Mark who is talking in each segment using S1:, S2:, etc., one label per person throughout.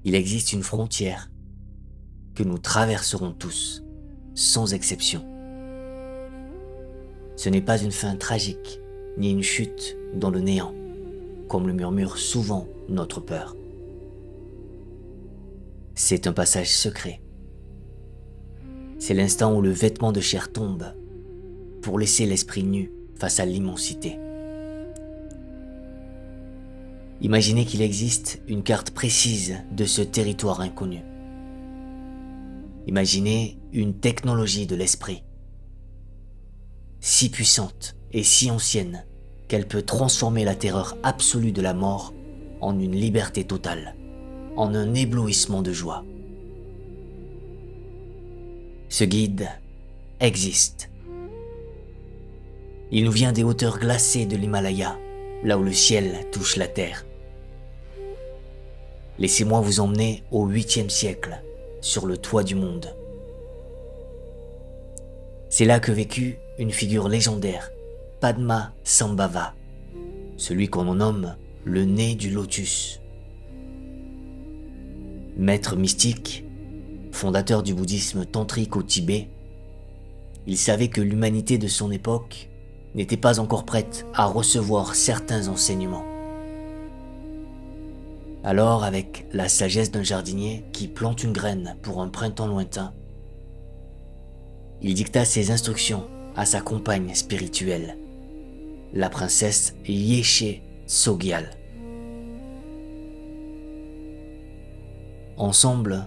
S1: Il existe une frontière que nous traverserons tous, sans exception. Ce n'est pas une fin tragique, ni une chute dans le néant, comme le murmure souvent notre peur. C'est un passage secret. C'est l'instant où le vêtement de chair tombe pour laisser l'esprit nu face à l'immensité. Imaginez qu'il existe une carte précise de ce territoire inconnu. Imaginez une technologie de l'esprit, si puissante et si ancienne qu'elle peut transformer la terreur absolue de la mort en une liberté totale, en un éblouissement de joie. Ce guide existe. Il nous vient des hauteurs glacées de l'Himalaya, là où le ciel touche la terre. Laissez-moi vous emmener au 8e siècle, sur le toit du monde. C'est là que vécut une figure légendaire, Padma Sambhava, celui qu'on nomme le nez du lotus. Maître mystique, fondateur du bouddhisme tantrique au Tibet, il savait que l'humanité de son époque n'était pas encore prête à recevoir certains enseignements. Alors, avec la sagesse d'un jardinier qui plante une graine pour un printemps lointain, il dicta ses instructions à sa compagne spirituelle, la princesse Yeshe Tsogyal. Ensemble,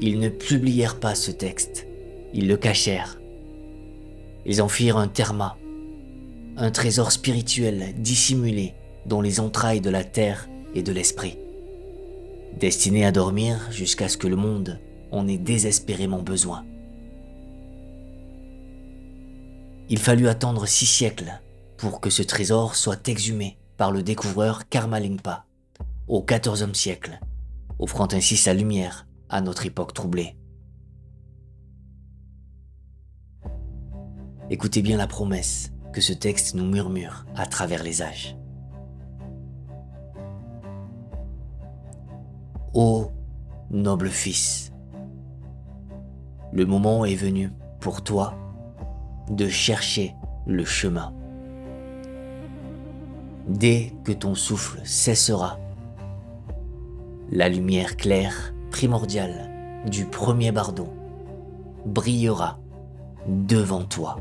S1: ils ne publièrent pas ce texte, ils le cachèrent. Ils en firent un terma, un trésor spirituel dissimulé dans les entrailles de la terre et de l'esprit, destiné à dormir jusqu'à ce que le monde en ait désespérément besoin. Il fallut attendre 6 siècles pour que ce trésor soit exhumé par le découvreur Karmalingpa, au XIVe siècle, offrant ainsi sa lumière à notre époque troublée. Écoutez bien la promesse que ce texte nous murmure à travers les âges. Ô noble fils, le moment est venu pour toi de chercher le chemin. Dès que ton souffle cessera, la lumière claire, primordiale du premier bardeau brillera devant toi.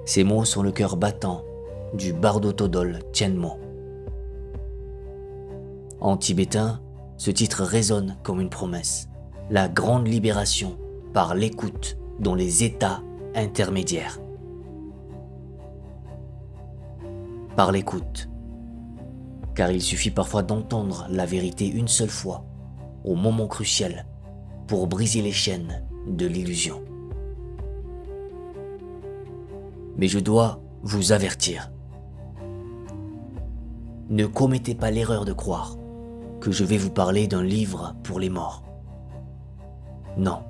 S1: Ces mots sont le cœur battant du Bardo Todol Tienmo. En tibétain, ce titre résonne comme une promesse, la grande libération par l'écoute dans les états intermédiaires. Par l'écoute, car il suffit parfois d'entendre la vérité une seule fois, au moment crucial, pour briser les chaînes de l'illusion. Mais je dois vous avertir. Ne commettez pas l'erreur de croire que je vais vous parler d'un livre pour les morts. Non.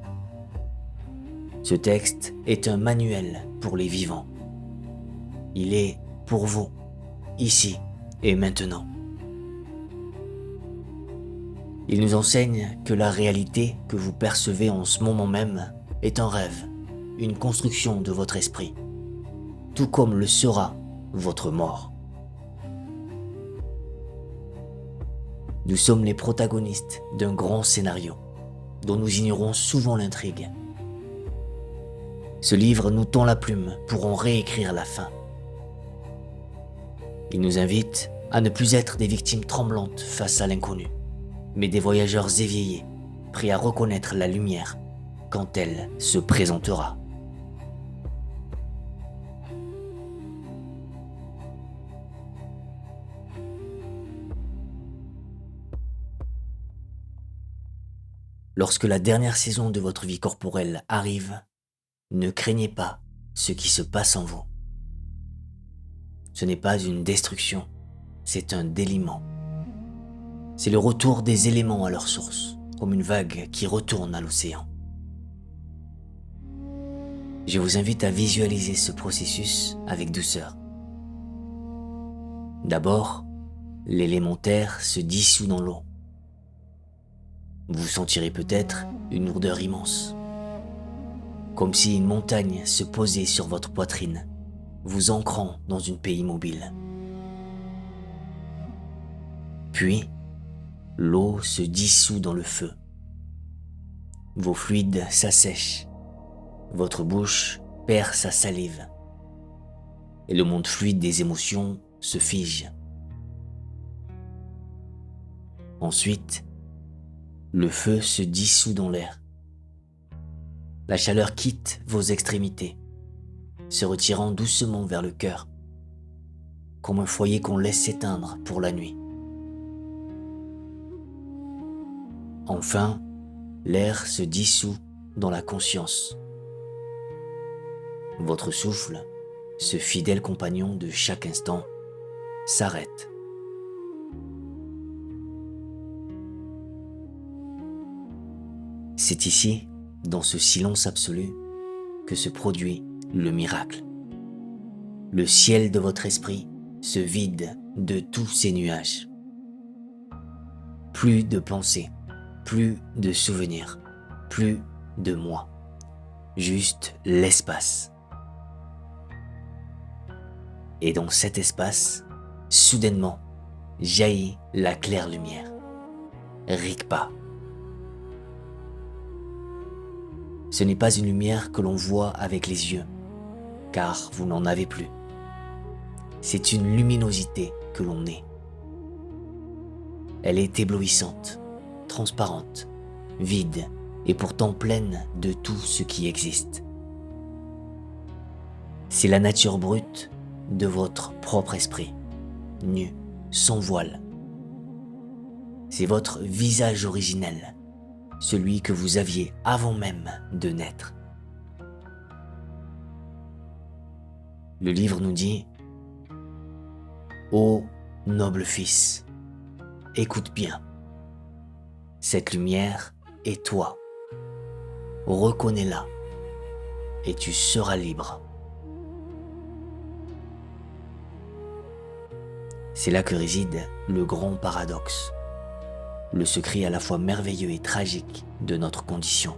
S1: Ce texte est un manuel pour les vivants. Il est pour vous, ici et maintenant. Il nous enseigne que la réalité que vous percevez en ce moment même est un rêve, une construction de votre esprit, tout comme le sera votre mort. Nous sommes les protagonistes d'un grand scénario, dont nous ignorons souvent l'intrigue. Ce livre nous tend la plume pour en réécrire la fin. Il nous invite à ne plus être des victimes tremblantes face à l'inconnu, mais des voyageurs éveillés, prêts à reconnaître la lumière quand elle se présentera. Lorsque la dernière saison de votre vie corporelle arrive, ne craignez pas ce qui se passe en vous. Ce n'est pas une destruction, c'est un déliement. C'est le retour des éléments à leur source, comme une vague qui retourne à l'océan. Je vous invite à visualiser ce processus avec douceur. D'abord, l'élémentaire se dissout dans l'eau. Vous sentirez peut-être une lourdeur immense, comme si une montagne se posait sur votre poitrine, vous ancrant dans une paix immobile. Puis, l'eau se dissout dans le feu. Vos fluides s'assèchent, votre bouche perd sa salive, et le monde fluide des émotions se fige. Ensuite, le feu se dissout dans l'air. La chaleur quitte vos extrémités, se retirant doucement vers le cœur, comme un foyer qu'on laisse s'éteindre pour la nuit. Enfin, l'air se dissout dans la conscience. Votre souffle, ce fidèle compagnon de chaque instant, s'arrête. C'est ici, dans ce silence absolu, que se produit le miracle. Le ciel de votre esprit se vide de tous ces nuages. Plus de pensées, plus de souvenirs, plus de moi. Juste l'espace. Et dans cet espace, soudainement, jaillit la claire lumière. Rigpa. Ce n'est pas une lumière que l'on voit avec les yeux, car vous n'en avez plus. C'est une luminosité que l'on est. Elle est éblouissante, transparente, vide et pourtant pleine de tout ce qui existe. C'est la nature brute de votre propre esprit, nu, sans voile. C'est votre visage originel, celui que vous aviez avant même de naître. Le livre nous dit « Ô noble fils, écoute bien, cette lumière est toi, reconnais-la et tu seras libre. » C'est là que réside le grand paradoxe, le secret à la fois merveilleux et tragique de notre condition.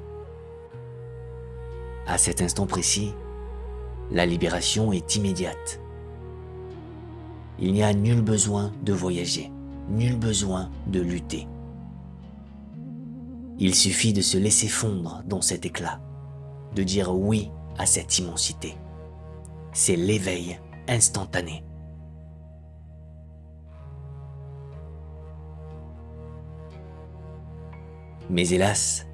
S1: À cet instant précis, la libération est immédiate. Il n'y a nul besoin de voyager, nul besoin de lutter. Il suffit de se laisser fondre dans cet éclat, de dire oui à cette immensité. C'est l'éveil instantané. Mais hélas,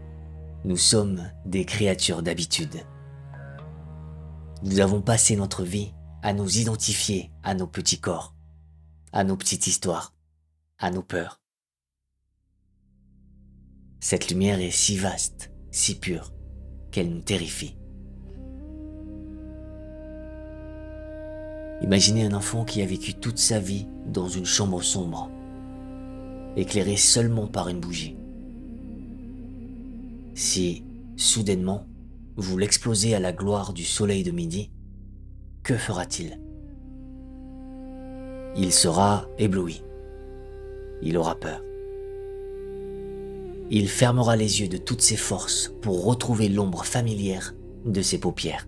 S1: nous sommes des créatures d'habitude. Nous avons passé notre vie à nous identifier à nos petits corps, à nos petites histoires, à nos peurs. Cette lumière est si vaste, si pure, qu'elle nous terrifie. Imaginez un enfant qui a vécu toute sa vie dans une chambre sombre, éclairée seulement par une bougie. Si, soudainement, vous l'explosez à la gloire du soleil de midi, que fera-t-il? Il sera ébloui. Il aura peur. Il fermera les yeux de toutes ses forces pour retrouver l'ombre familière de ses paupières.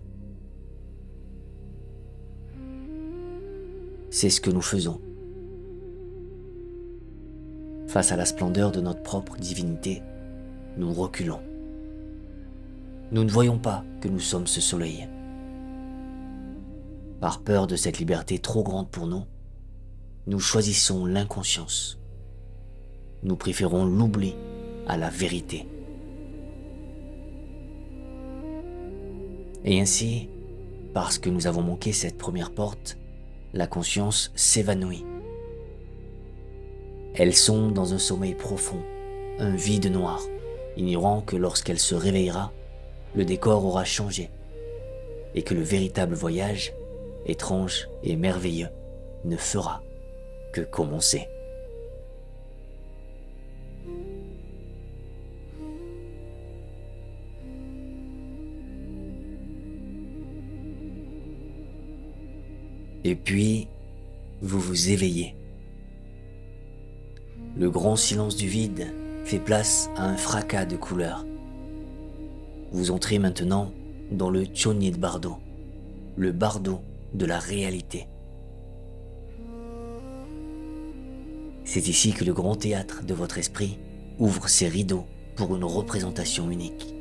S1: C'est ce que nous faisons. Face à la splendeur de notre propre divinité, nous reculons. Nous ne voyons pas que nous sommes ce soleil. Par peur de cette liberté trop grande pour nous, nous choisissons l'inconscience. Nous préférons l'oubli à la vérité. Et ainsi, parce que nous avons manqué cette première porte, la conscience s'évanouit. Elle sombre dans un sommeil profond, un vide noir, ignorant que lorsqu'elle se réveillera, le décor aura changé et que le véritable voyage, étrange et merveilleux, ne fera que commencer. Et puis, vous vous éveillez. Le grand silence du vide fait place à un fracas de couleurs. Vous entrez maintenant dans le Chonier de Bardo, le bardo de la réalité. C'est ici que le grand théâtre de votre esprit ouvre ses rideaux pour une représentation unique,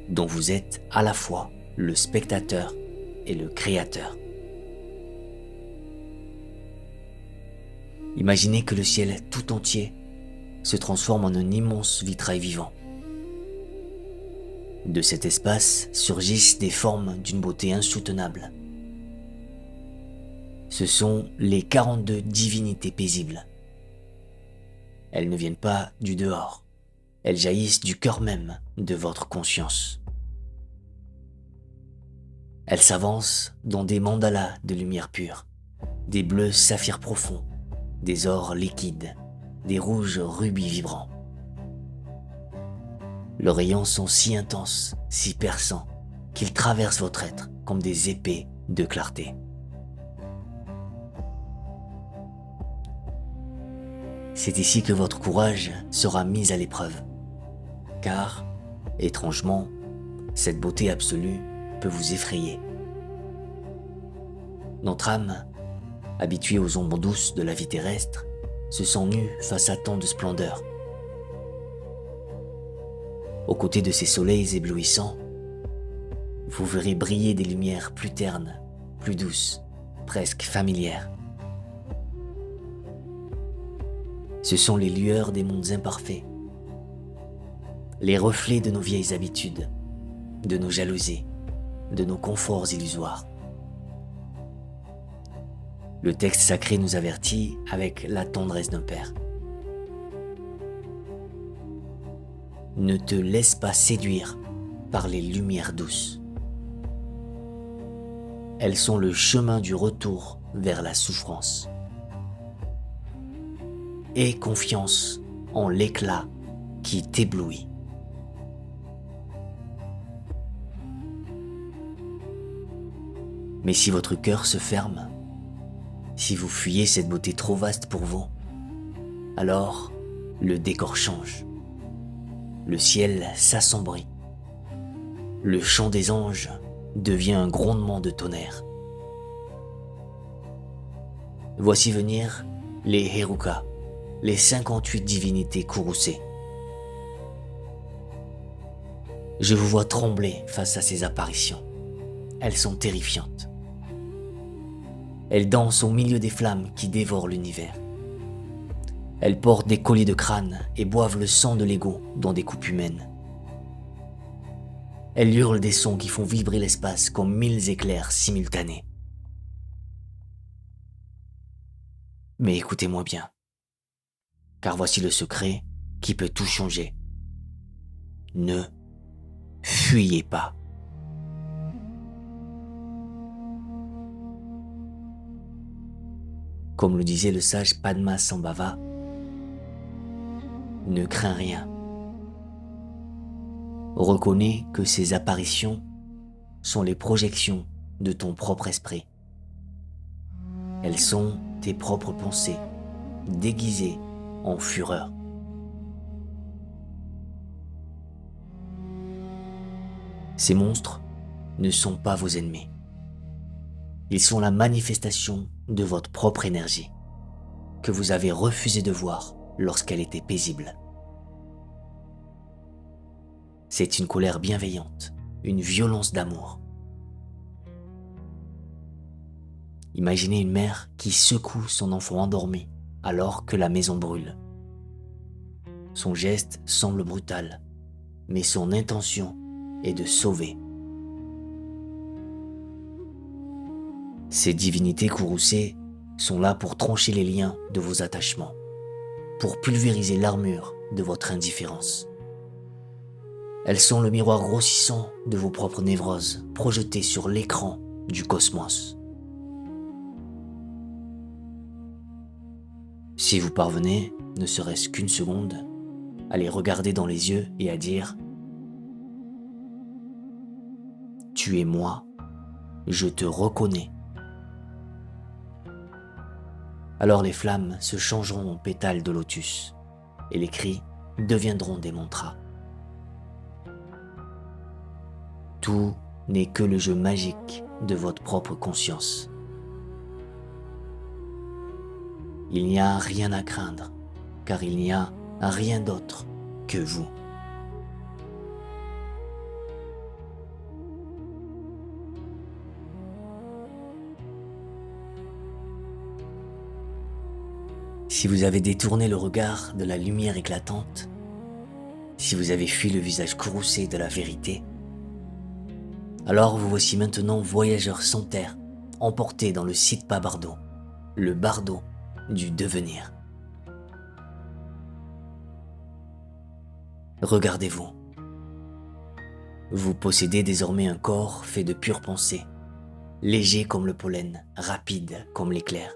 S1: dont vous êtes à la fois le spectateur et le créateur. Imaginez que le ciel tout entier se transforme en un immense vitrail vivant. De cet espace surgissent des formes d'une beauté insoutenable. Ce sont les 42 divinités paisibles. Elles ne viennent pas du dehors, elles jaillissent du cœur même de votre conscience. Elles s'avancent dans des mandalas de lumière pure, des bleus saphirs profonds, des ors liquides, des rouges rubis vibrants. Leurs rayons sont si intenses, si perçants, qu'ils traversent votre être comme des épées de clarté. C'est ici que votre courage sera mis à l'épreuve, car, étrangement, cette beauté absolue peut vous effrayer. Notre âme, habituée aux ombres douces de la vie terrestre, se sent nue face à tant de splendeur. Aux côtés de ces soleils éblouissants, vous verrez briller des lumières plus ternes, plus douces, presque familières. Ce sont les lueurs des mondes imparfaits, les reflets de nos vieilles habitudes, de nos jalousies, de nos conforts illusoires. Le texte sacré nous avertit avec la tendresse d'un père. Ne te laisse pas séduire par les lumières douces. Elles sont le chemin du retour vers la souffrance. Aie confiance en l'éclat qui t'éblouit. Mais si votre cœur se ferme, si vous fuyez cette beauté trop vaste pour vous, alors le décor change. Le ciel s'assombrit. Le chant des anges devient un grondement de tonnerre. Voici venir les Heruka, les 58 divinités courroucées. Je vous vois trembler face à ces apparitions. Elles sont terrifiantes. Elles dansent au milieu des flammes qui dévorent l'univers. Elles portent des colliers de crâne et boivent le sang de l'ego dans des coupes humaines. Elles hurlent des sons qui font vibrer l'espace comme 1000 éclairs simultanés. Mais écoutez-moi bien, car voici le secret qui peut tout changer. Ne fuyez pas. Comme le disait le sage Padmasambhava, ne crains rien. Reconnais que ces apparitions sont les projections de ton propre esprit. Elles sont tes propres pensées, déguisées en fureur. Ces monstres ne sont pas vos ennemis. Ils sont la manifestation de votre propre énergie, que vous avez refusé de voir lorsqu'elle était paisible. C'est une colère bienveillante, une violence d'amour. Imaginez une mère qui secoue son enfant endormi alors que la maison brûle. Son geste semble brutal, mais son intention est de sauver. Ces divinités courroucées sont là pour trancher les liens de vos attachements, pour pulvériser l'armure de votre indifférence. Elles sont le miroir grossissant de vos propres névroses projetées sur l'écran du cosmos. Si vous parvenez, ne serait-ce qu'une seconde, à les regarder dans les yeux et à dire « Tu es moi, je te reconnais ». Alors les flammes se changeront en pétales de lotus et les cris deviendront des mantras. Tout n'est que le jeu magique de votre propre conscience. Il n'y a rien à craindre, car il n'y a rien d'autre que vous. Si vous avez détourné le regard de la lumière éclatante, si vous avez fui le visage courroucé de la vérité, alors vous voici maintenant voyageurs sans terre, emportés dans le Siddha Bardo, le bardo du devenir. Regardez-vous. Vous possédez désormais un corps fait de pure pensée, léger comme le pollen, rapide comme l'éclair.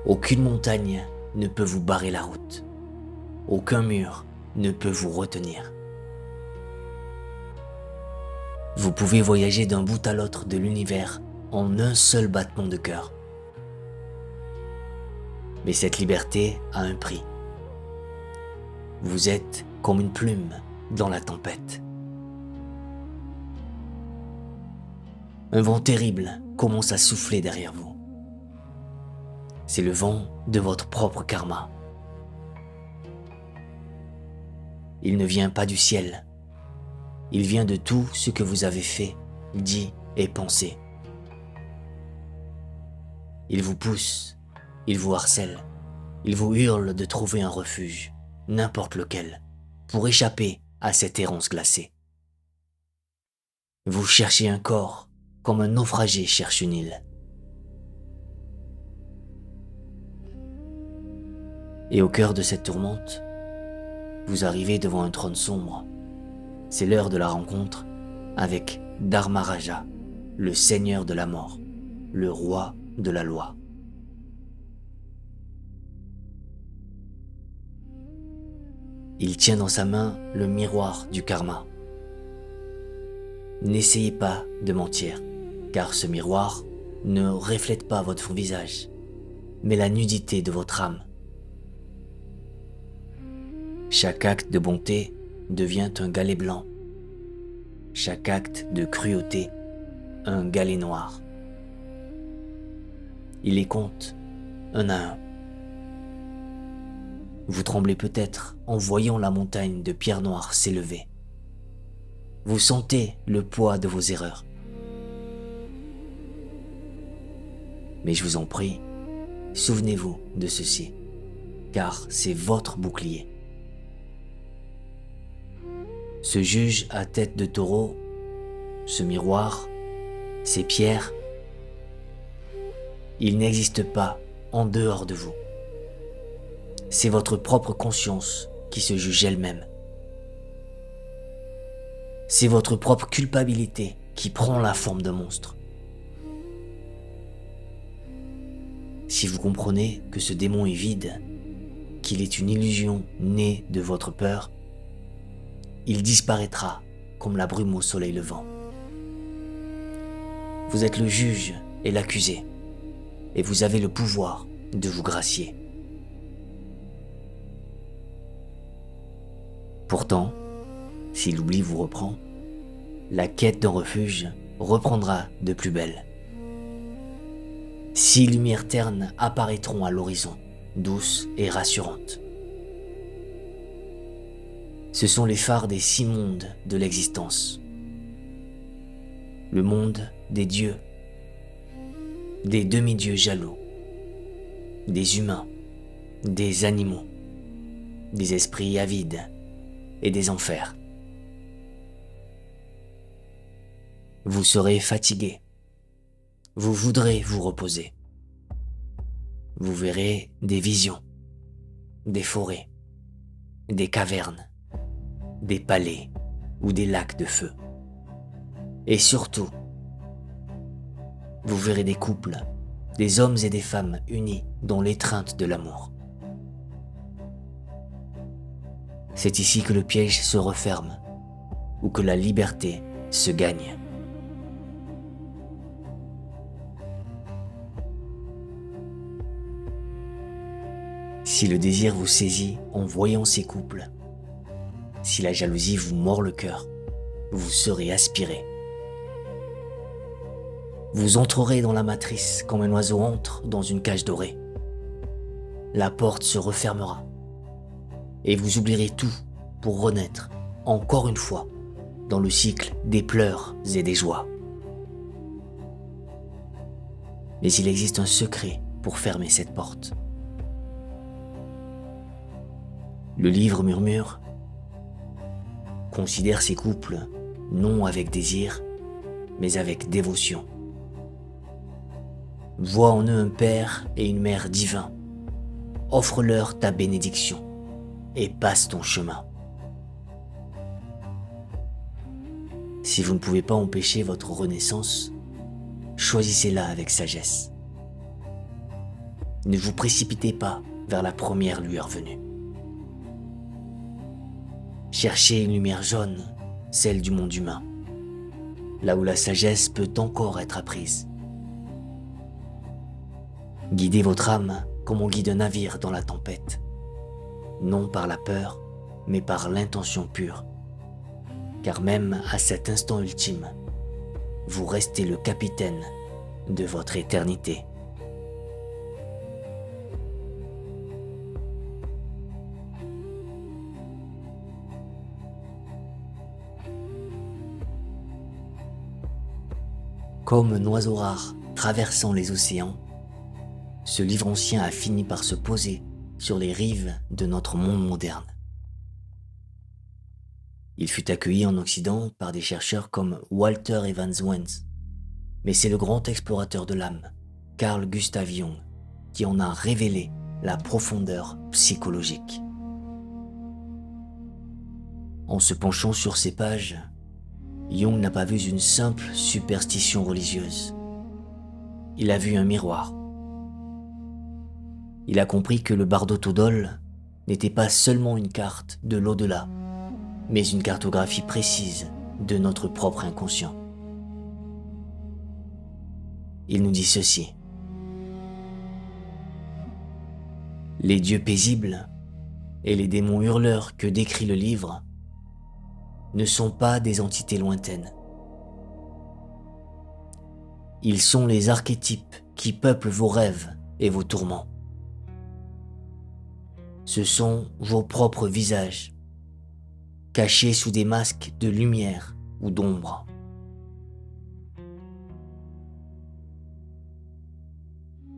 S1: Aucune montagne ne peut vous barrer la route. Aucun mur ne peut vous retenir. Vous pouvez voyager d'un bout à l'autre de l'univers en un seul battement de cœur. Mais cette liberté a un prix. Vous êtes comme une plume dans la tempête. Un vent terrible commence à souffler derrière vous. C'est le vent de votre propre karma. Il ne vient pas du ciel. Il vient de tout ce que vous avez fait, dit et pensé. Il vous pousse, il vous harcèle, il vous hurle de trouver un refuge, n'importe lequel, pour échapper à cette errance glacée. Vous cherchez un corps comme un naufragé cherche une île. Et au cœur de cette tourmente, vous arrivez devant un trône sombre. C'est l'heure de la rencontre avec Dharmaraja, le seigneur de la mort, le roi de la loi. Il tient dans sa main le miroir du karma. N'essayez pas de mentir, car ce miroir ne reflète pas votre visage, mais la nudité de votre âme. Chaque acte de bonté devient un galet blanc. Chaque acte de cruauté, un galet noir. Il les compte, un à un. Vous tremblez peut-être en voyant la montagne de pierre noire s'élever. Vous sentez le poids de vos erreurs. Mais je vous en prie, souvenez-vous de ceci, car c'est votre bouclier. Ce juge à tête de taureau, ce miroir, ces pierres, ils n'existent pas en dehors de vous. C'est votre propre conscience qui se juge elle-même. C'est votre propre culpabilité qui prend la forme d'un monstre. Si vous comprenez que ce démon est vide, qu'il est une illusion née de votre peur, il disparaîtra comme la brume au soleil levant. Vous êtes le juge et l'accusé, et vous avez le pouvoir de vous gracier. Pourtant, si l'oubli vous reprend, la quête d'un refuge reprendra de plus belle. 6 lumières ternes apparaîtront à l'horizon, douces et rassurantes. Ce sont les phares des 6 mondes de l'existence. Le monde des dieux, des demi-dieux jaloux, des humains, des animaux, des esprits avides et des enfers. Vous serez fatigué. Vous voudrez vous reposer. Vous verrez des visions, des forêts, des cavernes, des palais ou des lacs de feu. Et surtout, vous verrez des couples, des hommes et des femmes unis dans l'étreinte de l'amour. C'est ici que le piège se referme, ou que la liberté se gagne. Si le désir vous saisit en voyant ces couples, si la jalousie vous mord le cœur, vous serez aspiré. Vous entrerez dans la matrice comme un oiseau entre dans une cage dorée. La porte se refermera et vous oublierez tout pour renaître, encore une fois, dans le cycle des pleurs et des joies. Mais il existe un secret pour fermer cette porte. Le livre murmure « Considère ces couples non avec désir, mais avec dévotion. Vois en eux un père et une mère divins. Offre-leur ta bénédiction et passe ton chemin. » Si vous ne pouvez pas empêcher votre renaissance, choisissez-la avec sagesse. Ne vous précipitez pas vers la première lueur venue. Cherchez une lumière jaune, celle du monde humain, là où la sagesse peut encore être apprise. Guidez votre âme comme on guide un navire dans la tempête, non par la peur, mais par l'intention pure. Car même à cet instant ultime, vous restez le capitaine de votre éternité. Comme un oiseau rare traversant les océans, ce livre ancien a fini par se poser sur les rives de notre monde moderne. Il fut accueilli en Occident par des chercheurs comme Walter Evans Wentz, mais c'est le grand explorateur de l'âme, Carl Gustav Jung, qui en a révélé la profondeur psychologique. En se penchant sur ces pages, Jung n'a pas vu une simple superstition religieuse. Il a vu un miroir. Il a compris que le Bardo Todol n'était pas seulement une carte de l'au-delà, mais une cartographie précise de notre propre inconscient. Il nous dit ceci. Les dieux paisibles et les démons hurleurs que décrit le livre ne sont pas des entités lointaines. Ils sont les archétypes qui peuplent vos rêves et vos tourments. Ce sont vos propres visages, cachés sous des masques de lumière ou d'ombre.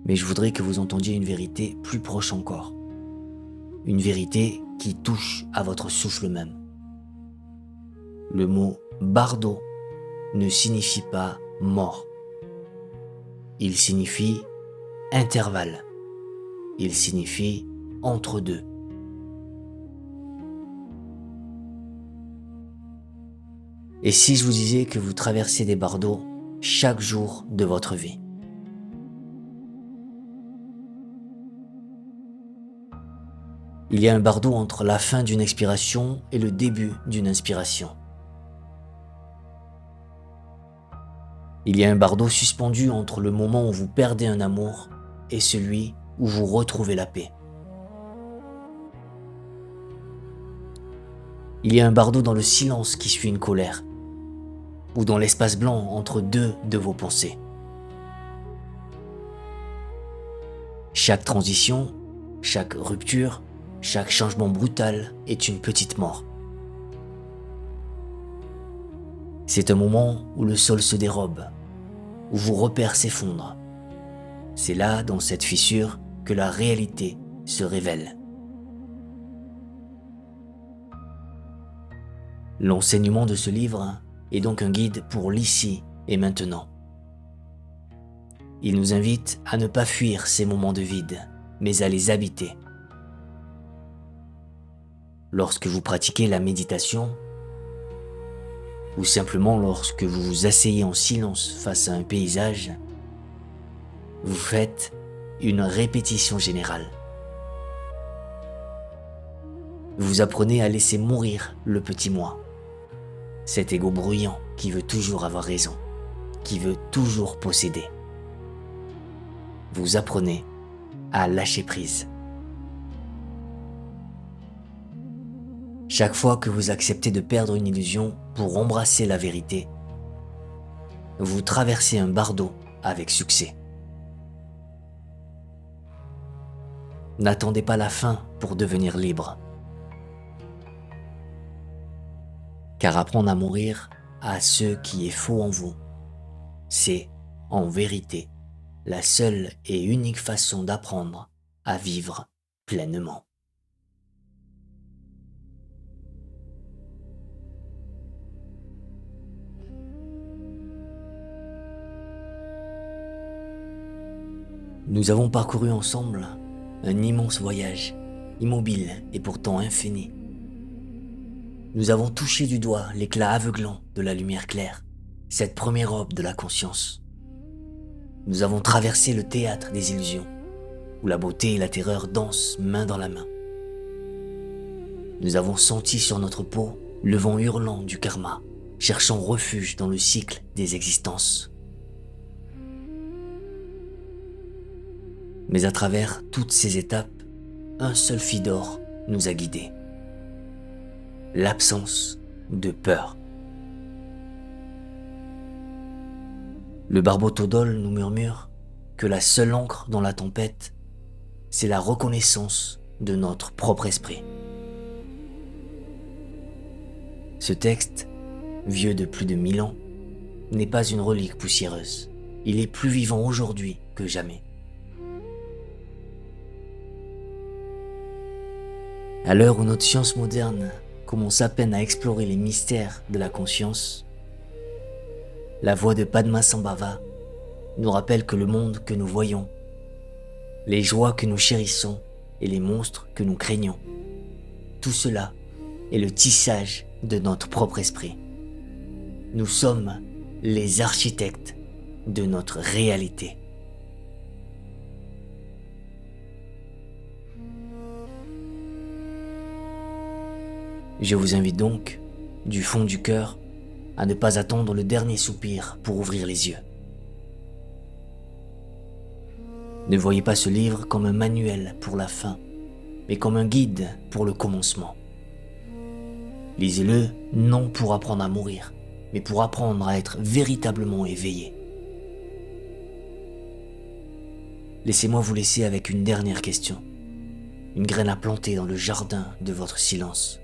S1: Mais je voudrais que vous entendiez une vérité plus proche encore. Une vérité qui touche à votre souffle même. Le mot bardo ne signifie pas mort. Il signifie intervalle. Il signifie entre deux. Et si je vous disais que vous traversez des bardos chaque jour de votre vie? Il y a un bardo entre la fin d'une expiration et le début d'une inspiration. Il y a un bardo suspendu entre le moment où vous perdez un amour et celui où vous retrouvez la paix. Il y a un bardo dans le silence qui suit une colère, ou dans l'espace blanc entre deux de vos pensées. Chaque transition, chaque rupture, chaque changement brutal est une petite mort. C'est un moment où le sol se dérobe, où vos repères s'effondrent. C'est là, dans cette fissure, que la réalité se révèle. L'enseignement de ce livre est donc un guide pour l'ici et maintenant. Il nous invite à ne pas fuir ces moments de vide, mais à les habiter. Lorsque vous pratiquez la méditation, ou simplement lorsque vous vous asseyez en silence face à un paysage, vous faites une répétition générale. Vous apprenez à laisser mourir le petit moi, cet ego bruyant qui veut toujours avoir raison, qui veut toujours posséder. Vous apprenez à lâcher prise. Chaque fois que vous acceptez de perdre une illusion pour embrasser la vérité, vous traversez un bardeau avec succès. N'attendez pas la fin pour devenir libre. Car apprendre à mourir à ce qui est faux en vous, c'est, en vérité, la seule et unique façon d'apprendre à vivre pleinement. Nous avons parcouru ensemble un immense voyage, immobile et pourtant infini. Nous avons touché du doigt l'éclat aveuglant de la lumière claire, cette première aube de la conscience. Nous avons traversé le théâtre des illusions, où la beauté et la terreur dansent main dans la main. Nous avons senti sur notre peau le vent hurlant du karma, cherchant refuge dans le cycle des existences. Mais à travers toutes ces étapes, un seul fil d'or nous a guidés. L'absence de peur. Le Barbotodol nous murmure que la seule encre dans la tempête, c'est la reconnaissance de notre propre esprit. Ce texte, vieux de plus de 1000 ans, n'est pas une relique poussiéreuse. Il est plus vivant aujourd'hui que jamais. À l'heure où notre science moderne commence à peine à explorer les mystères de la conscience, la voix de Padmasambhava nous rappelle que le monde que nous voyons, les joies que nous chérissons et les monstres que nous craignons, tout cela est le tissage de notre propre esprit. Nous sommes les architectes de notre réalité. Je vous invite donc, du fond du cœur, à ne pas attendre le dernier soupir pour ouvrir les yeux. Ne voyez pas ce livre comme un manuel pour la fin, mais comme un guide pour le commencement. Lisez-le non pour apprendre à mourir, mais pour apprendre à être véritablement éveillé. Laissez-moi vous laisser avec une dernière question, une graine à planter dans le jardin de votre silence.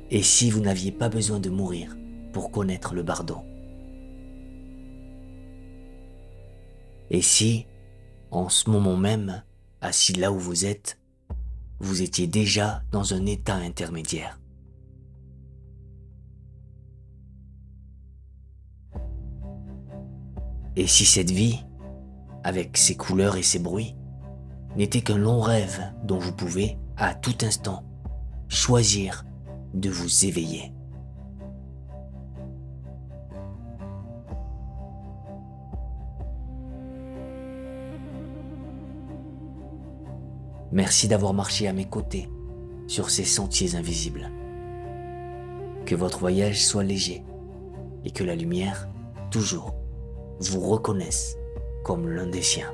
S1: Et si vous n'aviez pas besoin de mourir pour connaître le bardo? Et si, en ce moment même, assis là où vous êtes, vous étiez déjà dans un état intermédiaire? Et si cette vie, avec ses couleurs et ses bruits, n'était qu'un long rêve dont vous pouvez, à tout instant, choisir de vous éveiller? Merci d'avoir marché à mes côtés sur ces sentiers invisibles. Que votre voyage soit léger et que la lumière, toujours, vous reconnaisse comme l'un des siens.